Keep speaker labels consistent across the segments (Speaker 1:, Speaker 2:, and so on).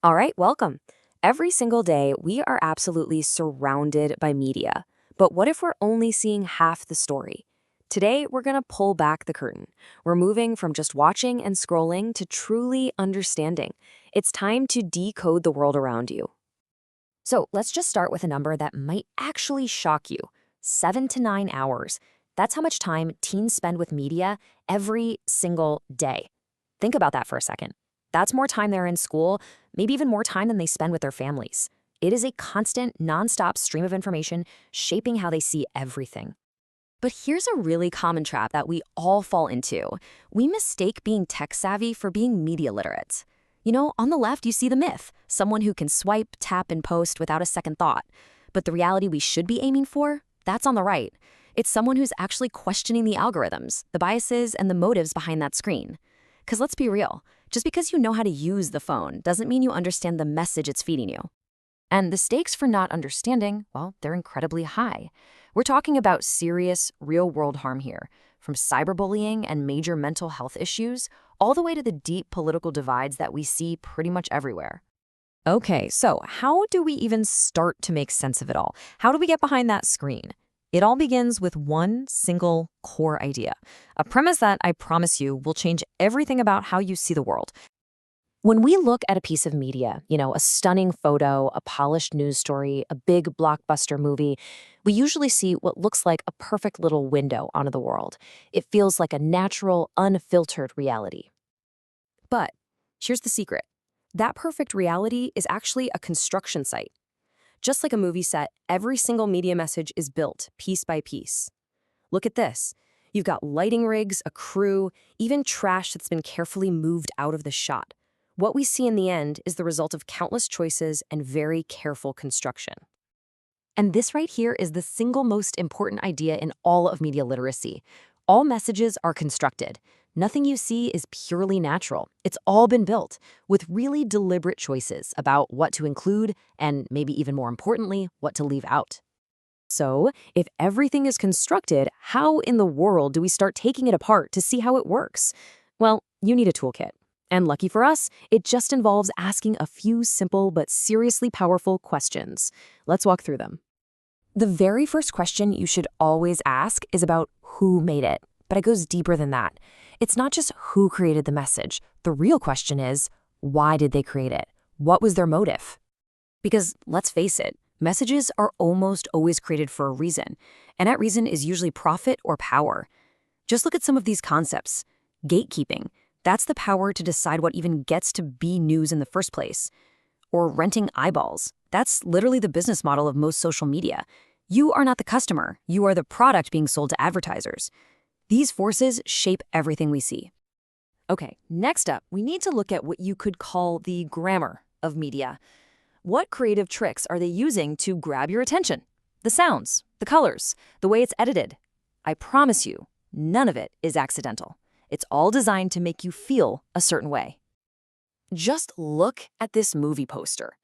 Speaker 1: All right, welcome. Every single day, we are absolutely surrounded by media. But what if we're only seeing half the story? Today, we're going to pull back the curtain. We're moving from just watching and scrolling to truly understanding. It's time to decode the world around you. So let's just start with a number that might actually shock you. 7 to 9 hours. That's how much time teens spend with media every single day. Think about that for a second. That's more time they're in school, maybe even more time than they spend with their families. It is a constant, nonstop stream of information shaping how they see everything. But here's a really common trap that we all fall into. We mistake being tech-savvy for being media literate. On the left, you see the myth, someone who can swipe, tap, and post without a second thought. But the reality we should be aiming for, that's on the right. It's someone who's actually questioning the algorithms, the biases, and the motives behind that screen. Because let's be real, just because you know how to use the phone doesn't mean you understand the message it's feeding you. And the stakes for not understanding, well, they're incredibly high. We're talking about serious, real-world harm here, from cyberbullying and major mental health issues, all the way to the deep political divides that we see pretty much everywhere. Okay, so how do we even start to make sense of it all? How do we get behind that screen? It all begins with one single core idea, a premise that I promise you will change everything about how you see the world. When we look at a piece of media, a stunning photo, a polished news story, a big blockbuster movie, we usually see what looks like a perfect little window onto the world. It feels like a natural, unfiltered reality. But here's the secret. That perfect reality is actually a construction site. Just like a movie set, every single media message is built piece by piece. Look at this. You've got lighting rigs, a crew, even trash that's been carefully moved out of the shot. What we see in the end is the result of countless choices and very careful construction. And this right here is the single most important idea in all of media literacy. All messages are constructed. Nothing you see is purely natural. It's all been built with really deliberate choices about what to include and, maybe even more importantly, what to leave out. So, if everything is constructed, how in the world do we start taking it apart to see how it works? Well, you need a toolkit. And lucky for us, it just involves asking a few simple but seriously powerful questions. Let's walk through them. The very first question you should always ask is about who made it. But it goes deeper than that. It's not just who created the message. The real question is, why did they create it? What was their motive? Because let's face it, messages are almost always created for a reason. And that reason is usually profit or power. Just look at some of these concepts. Gatekeeping. That's the power to decide what even gets to be news in the first place. Or renting eyeballs. That's literally the business model of most social media. You are not the customer. You are the product being sold to advertisers. These forces shape everything we see. Okay, next up, we need to look at what you could call the grammar of media. What creative tricks are they using to grab your attention? The sounds, the colors, the way it's edited. I promise you, none of it is accidental. It's all designed to make you feel a certain way. Just look at this movie poster.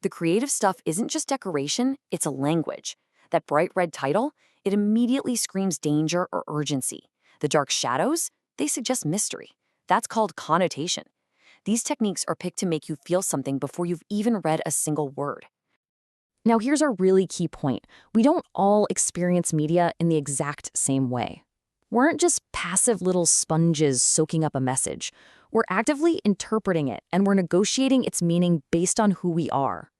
Speaker 1: The creative stuff isn't just decoration, it's a language. That bright red title, it immediately screams danger or urgency. The dark shadows, they suggest mystery. That's called connotation. These techniques are picked to make you feel something before you've even read a single word. Now here's a really key point. We don't all experience media in the exact same way. We aren't just passive little sponges soaking up a message. We're actively interpreting it, and we're negotiating its meaning based on who we are.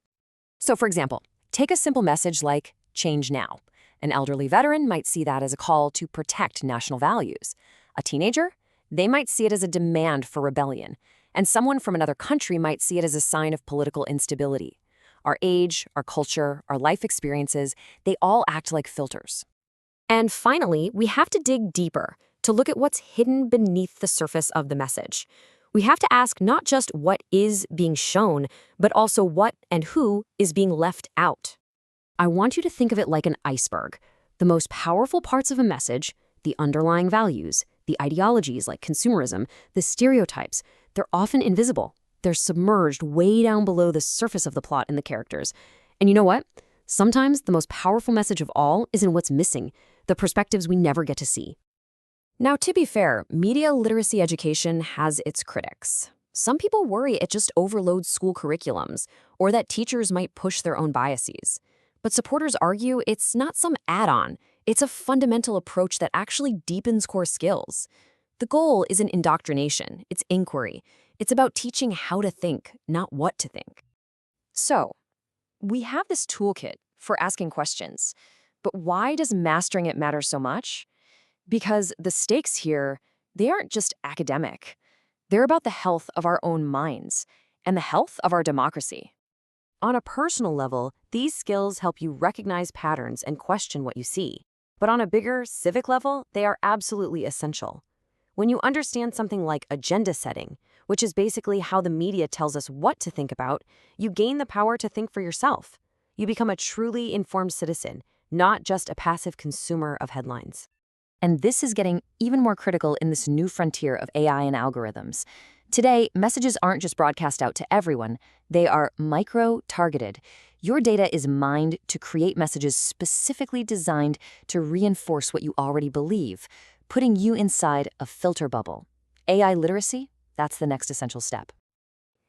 Speaker 1: So for example, take a simple message like, change now. An elderly veteran might see that as a call to protect national values. A teenager? They might see it as a demand for rebellion. And someone from another country might see it as a sign of political instability. Our age, our culture, our life experiences, they all act like filters. And finally, we have to dig deeper to look at what's hidden beneath the surface of the message. We have to ask not just what is being shown, but also what and who is being left out. I want you to think of it like an iceberg. The most powerful parts of a message, the underlying values, the ideologies like consumerism, the stereotypes, they're often invisible. They're submerged way down below the surface of the plot and the characters. And you know what? Sometimes the most powerful message of all is in what's missing, the perspectives we never get to see. Now, to be fair, media literacy education has its critics. Some people worry it just overloads school curriculums or that teachers might push their own biases. But supporters argue it's not some add-on, it's a fundamental approach that actually deepens core skills. The goal isn't indoctrination, it's inquiry. It's about teaching how to think, not what to think. So, we have this toolkit for asking questions, but why does mastering it matter so much? Because the stakes here, they aren't just academic. They're about the health of our own minds and the health of our democracy. On a personal level, these skills help you recognize patterns and question what you see. But on a bigger, civic level, they are absolutely essential. When you understand something like agenda setting, which is basically how the media tells us what to think about, you gain the power to think for yourself. You become a truly informed citizen, not just a passive consumer of headlines. And this is getting even more critical in this new frontier of AI and algorithms. Today, messages aren't just broadcast out to everyone, they are micro-targeted. Your data is mined to create messages specifically designed to reinforce what you already believe, putting you inside a filter bubble. AI literacy? That's the next essential step.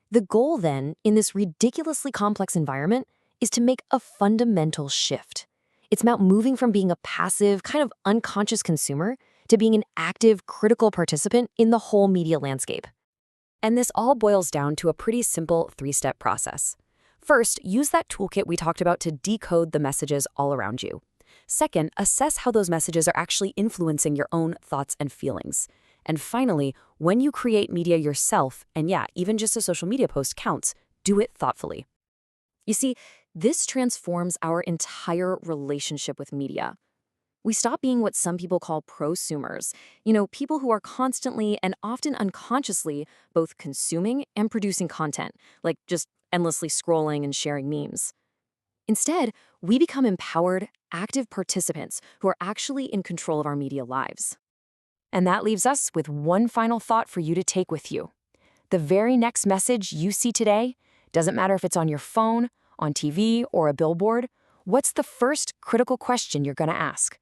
Speaker 1: The goal, then, in this ridiculously complex environment is to make a fundamental shift. It's about moving from being a passive, kind of unconscious consumer to being an active, critical participant in the whole media landscape. And this all boils down to a pretty simple three-step process. First, use that toolkit we talked about to decode the messages all around you. Second, assess how those messages are actually influencing your own thoughts and feelings. And finally, when you create media yourself, and yeah, even just a social media post counts, do it thoughtfully. You see, this transforms our entire relationship with media. We stop being what some people call prosumers, people who are constantly and often unconsciously both consuming and producing content, like just endlessly scrolling and sharing memes. Instead, we become empowered, active participants who are actually in control of our media lives. And that leaves us with one final thought for you to take with you. The very next message you see today, doesn't matter if it's on your phone, on TV, or a billboard, what's the first critical question you're going to ask?